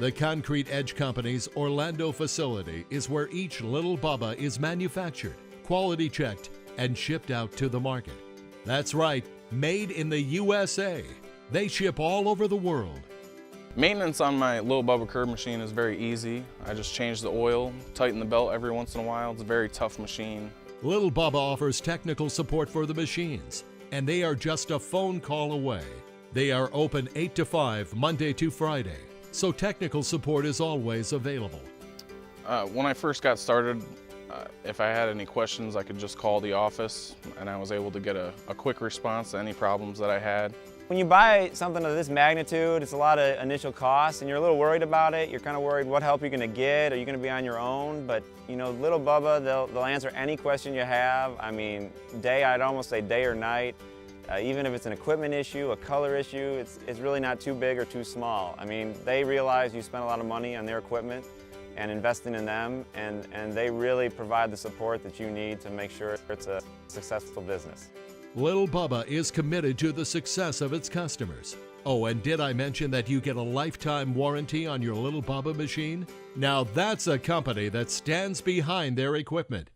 The Concrete Edge Company's Orlando facility is where each Lil Bubba is manufactured, quality checked, and shipped out to the market. That's right, made in the USA. They ship all over the world. Maintenance on my Lil Bubba curb machine is very easy. I just change the oil, tighten the belt every once in a while. It's a very tough machine. Lil Bubba offers technical support for the machines, and they are just a phone call away. They are open 8 to 5, Monday to Friday, so technical support is always available. When I first got started, if I had any questions, I could just call the office, and I was able to get a quick response to any problems that I had. When you buy something of this magnitude, it's a lot of initial costs, and you're a little worried about it. You're kind of worried what help you're going to get. Are you going to be on your own? But you know, Lil Bubba, they'll answer any question you have. I mean, I'd almost say day or night. Even if it's an equipment issue, a color issue, it's really not too big or too small. I mean, they realize you spend a lot of money on their equipment and investing in them, and they really provide the support that you need to make sure it's a successful business. Lil Bubba is committed to the success of its customers. Oh, and did I mention that you get a lifetime warranty on your Lil Bubba machine? Now that's a company that stands behind their equipment.